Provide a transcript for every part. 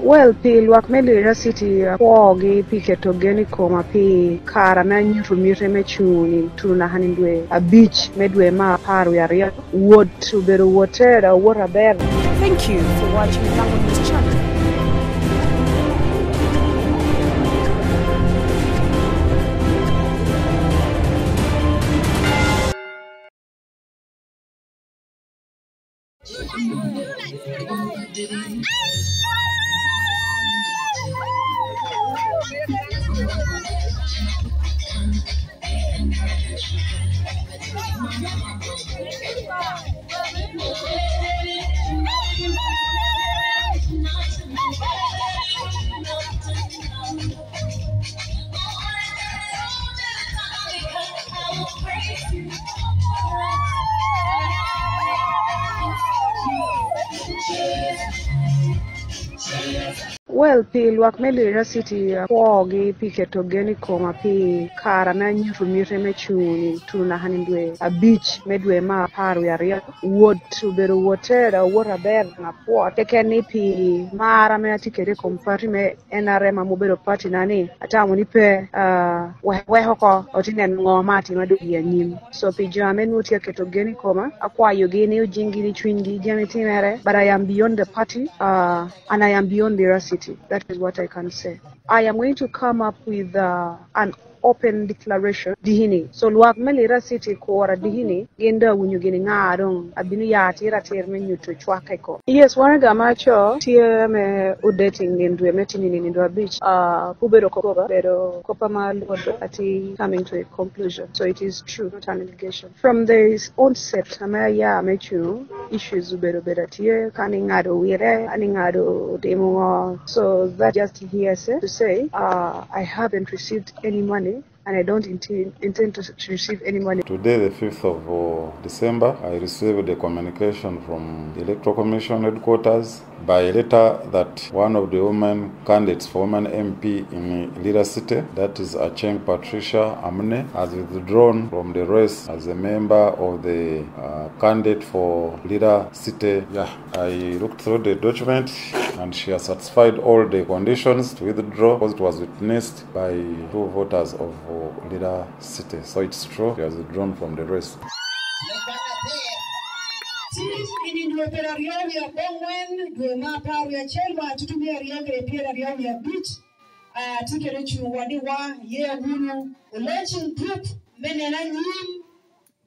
Well, pi luak me Lira City pogi pi ketogeni koma pi kara na nyutu mire me chuni tuna hanindwe a beach medwe ma paru ya ria wood to beru water water bear. Thank you for watching Lango News channel. Well, pi luak me Lira City pogi pi ketogeni koma pi kara na nyutu mire me chuni tuna hanindwe a beach medwe ma paru ya ria wood to beru water water bear na po tekeni pi mara me atikere kompari me NRM mobile party nani atamu nipe we hoko otinen ngomati madugi ya nyim so pi jame nuti ketogeni koma akwa yogini ujingini chwingi jamitimere, but I am beyond the party and I am beyond Lira City. That is what I can say. I am going to come up with an open declaration dihini. So luak me Lira City ko ora dihini genda wunyu gini ngadong abini ya tira termen yuto chwake ko. Yes, wanaga macho tie me udating nindwe metini nindwa beach kubero kopa pero kopa maluodo ati coming to a conclusion. So it is true, not an allegation. From the onset amaya mechu issues ubero tie kaningado wire aningado demo. So that just hearsay to say I haven't received any money and I don't intend to receive any money. Today, the 5th of December, I received a communication from the Electoral Commission headquarters by letter that one of the women candidates for women MP in Lira City, that is Aceng Patricia Amne, has withdrawn from the race as a member of the candidate for Lira City. Yeah, I looked through the document and she has satisfied all the conditions to withdraw because it was witnessed by 2 voters of Lira City. So it's true, she has withdrawn from the race.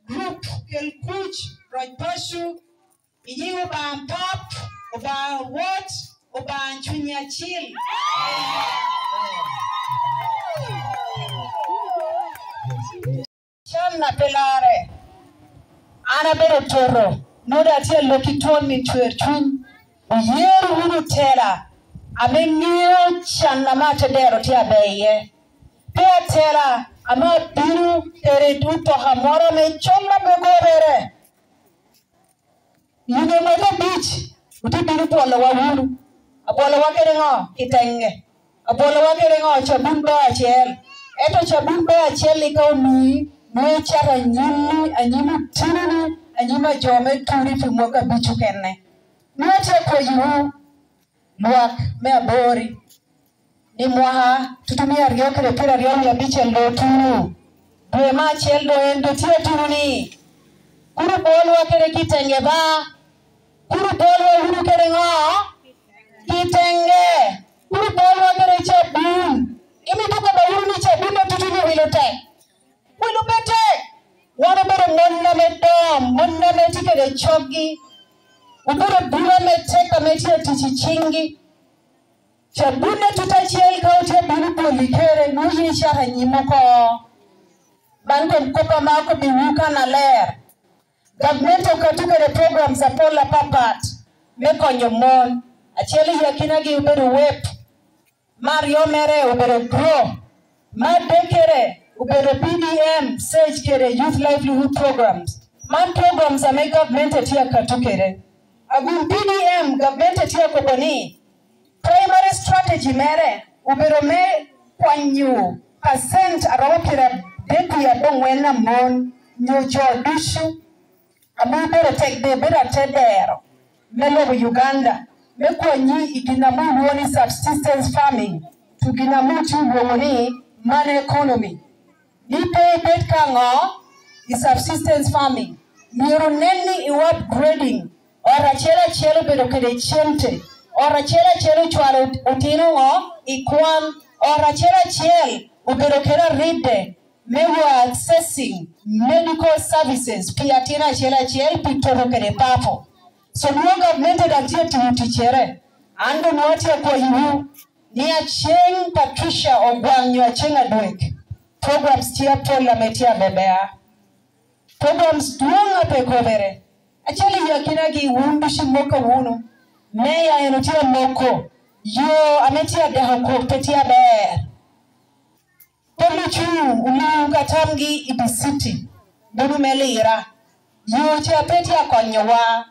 Group kel kuch right pashu ijiwa ba pop oba what oba chunya chill chana pelare ana bere toro noda tie lokiton mi twerchun yeru huru tela amenyo chana mate dero tia beye pe tela ama biru tere duto hamora me chomba begorere yune mata beach uti biru pola wahuru abola wakere ngo kitenge abola wakere ngo chabumba achel eto chabumba achel ikauni no chara nyini anyimu tinini anyima jome turi fimoka bichu kenne noche kwa yu luak me abori ni mwaha tutumia riokere pira rioni ya biche ndo turu dwe mache ndo endo tia turu ni kuru bolu wakere kitenge ba kuru bolu huru kere ngo kitenge kuru bolu wakere chabun imi tuka ba huru ni chabun na tutumi wilote wilupete wana bere mwonna me tikere chogi ubere bura me teka me tia tichichingi chabune tutachiel kaute biru polikere nuhi shaha nyimoko banko mkopa mako biwuka na ler government okatukere programs za pola papat mekonyo mon achieli yakinagi uberu wep mario mere uberu grow madekere uberu BDM sage kere youth livelihood programs man programs ame government atia katukere agun BDM government atia koboni primary strategy mere ubero me kwanyu percent arawakira beku ya dongwena mon nyojo dushu amubere tek de bera tedero melo Uganda Mekwanyi iginamu woni subsistence farming. Tuginamu tu woni money economy. Nipe bet kango is subsistance farming. Niruneni iwa upgrading. Ora chelo bedo kede chente. Ora chelo chwalo utino ngo ikwan. Ora chelo ubedo kede ride. Mewa accessing medical services. Piatina chelo pitoro kede papo. So no government adantia timutichere. Ando nuatia kwa hivu. Ni Aceng Patricia Ogwang ni Aceng adwek. Programs tia pola metia bebea. Programs duonga pe kovere. Achali yakinagi wundushi moka wunu. Meya enutia moko. Yo ametia dehoko petia bear. Poluchu uliunga tamgi ibisiti. Buru Lira. Yo tia petia konyowa.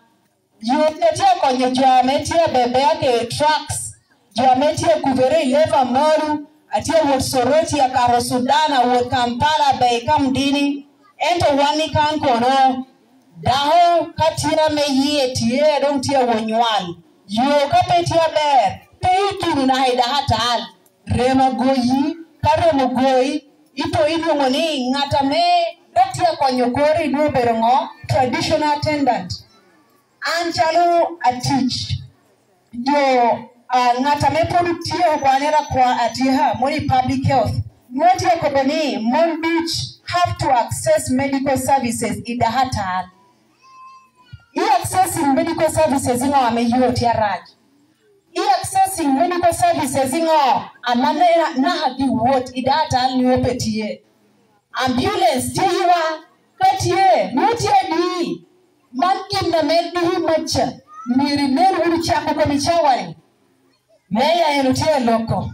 Yo petia konyoja metia bebea ke trucks. Jametia kuvere leva moru. Atia wot soroti ya karo Sudana wot Kampala beikam dini. Ento wani kan kono. Daho katira meyie tiye dong tia wonywan. Yo kapetia ber. Peitu na haida hatal. Rema goyi. Karemo goyi. Ito ino ngoni ngata me. Datia konyokori nuberongo. Traditional attendant. Anchalo a teach. Yo ngata me produtia kwanera kwa atiha. Moni public health. Nwati ya kobani. Mon Beach have to access medical services in the hatal. Accessing medical services ingo ameyoti ya raj. Accessing medical services ingo amanera nahadi wot idata niopetiye. Ambulance tiwa katiye nutia di. Mankim na mendihi macha. Mirineru ulichako kwa michawari. Meya enutia loko.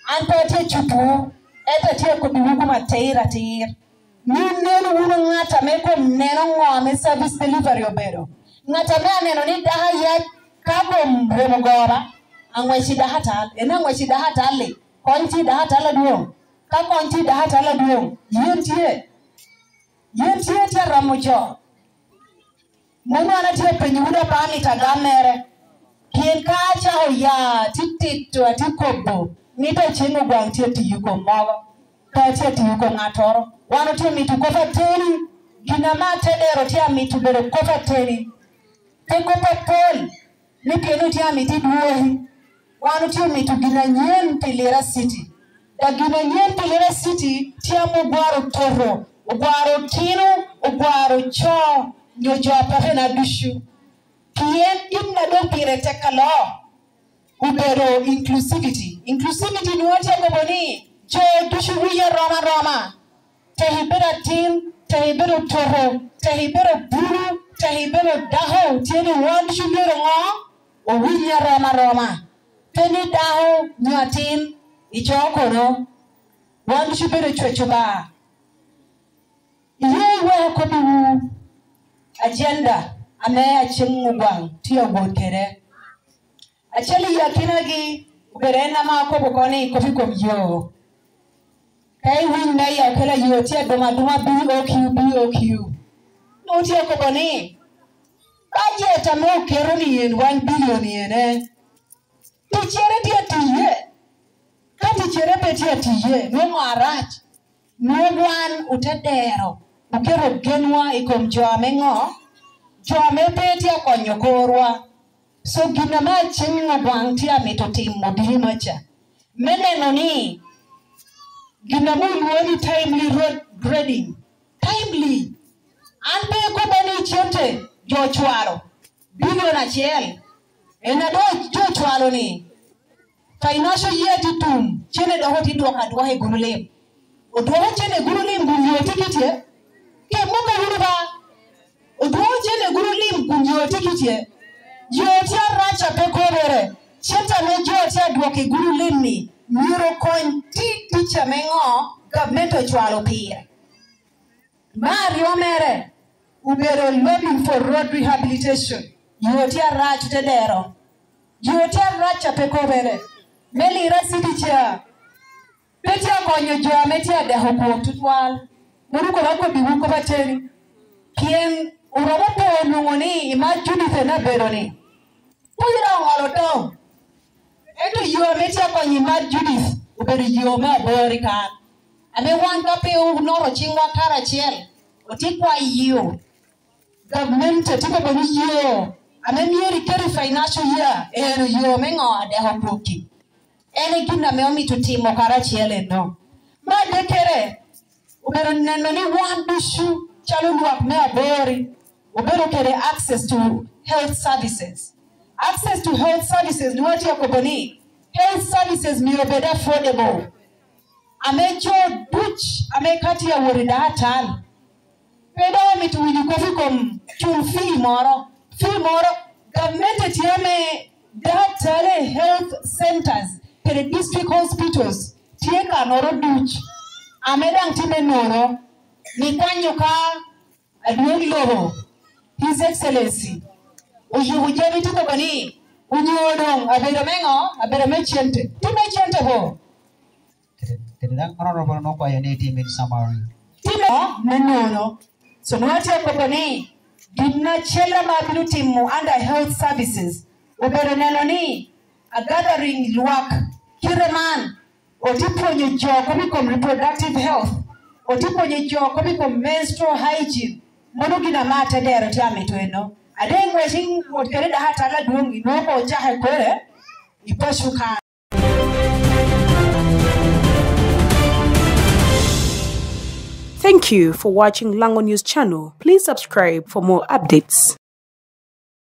Anpatia chupu. Eta tia kubihugu mateira tir. Ninu unu ngata meko mneno ngome service delivery obero. Ngata mea neno ni daha ya kabo mremogora. Angweshi daha tal. Ena angweshi daha tali. Konti daha tala duong. Ka konti daha tala duong. Yentie. Yentie tia ramujo. Mwana anatia penyuda pami tagamere. Kien kacha ya titito atikobo. Nita chengu gwangtia tiyuko mwaga. Tatia tiyuko ngatoro. Wano tia mitu kofa teni. Gina matedero tia mitu bero kofa teni. Teko papol. Nipienu tia miti duwehi. Wano tia mitu gina nyen Lira City. Da gina nyen Lira City tia mugwaro toro. Ugwaro kinu. Ugwaro cho. Nyojo apafe na dushu. Kien imna dompire teka lo. Ubero inclusivity. Inclusivity ni wati ya goboni. Jo dushu wiya roma. Tehibera tim, tehibera toro, tehibera buru, tehibera daho. Tieni wandishu lero ngo. Wiya roma. Teni daho nyatin. Icho okoro. Wandishu bero chwechuba. Iye kobi agenda. Ame Aceng Ogwang. Tiyo bodkere. Achali yakinagi uberena mako bokoni kofi komyo. Kai win na ya kala yotia doma BOQ. Notia koboni. Budget amo keroni yen 1 billion yen. Tichere dia tiye. Kati chere petia tiye. No marach. No one utedero. Ukero genwa ikomjo amengo. Jo ame petia konyokorwa. So gina ma Aceng Ogwang tia mitotim modihi macha. Meneno ni gina mu luoni timely road grading. Timely. Anpe kubani chente jo chwaro. Billion achiel. Enado jo chwaro ni. Financial year titum. Chene dohoti duwaka duwahe gurulim. Oduwa chene gurulim gunyoti kitye. Ke muka yuruba. Oduwa chene gurulim gunyoti kitye. Yotia racha pekobere. Cheta me yotia dwoki guru limni. Miro coin ti ticha mengo. Government chwalo pire. Mario mere. Ubero lobbying for road rehabilitation. Yotia racha tedero. Yotia racha pekobere. Lira City chair. Petia konyo joa metia de hoko tutwal. Muruko wako biwuko bateri. Kien uromopo nungoni ima Judith na beroni. Puyira ngolo to. Eto yo metia kwa nyimad Judith. Uberi yo me abori kan. Ame wan kape noro chingwa kara chiel. Otikwa yo. Government tipo boni yo. Ame mieri keri financial year. Eno yo me ngo ade hopuki. Ene gina me omi tutimo kara chiel no. Ma dekere. Ubero neno ni wan bishu. Chalo luak me abori. Ubero kere access to health services. Access to health services. Nuwati ya kuboni. Health services miro beda affordable. Ame cho duch. Ame kati ya warida hatal. Peda mitu winikofi kom chun fee moro. Fee moro. Government tiyame datale health centers. Kere district hospitals. Tieka noro duch. Ame dang time noro. Ni kwanyo ka aduong loho. His Excellency. Ujami tuko bani. Unyodong abero mengo abero mechente. Ti mechente bo. Kedang honorable no kwa yone team in summary. Timo menono. So nwati ko bani. Gidna chela mabilu timu under health services. Ubero neloni a gathering luak kireman. Otiponyo joko bikom reproductive health. Otiponyo joko bikom menstrual hygiene. Mono gina mata dero tiame tueno. Adeng washing what kereda hatala duongi no ko jahe kore ipashuka. Thank you for watching Lango News channel. Please subscribe for more updates.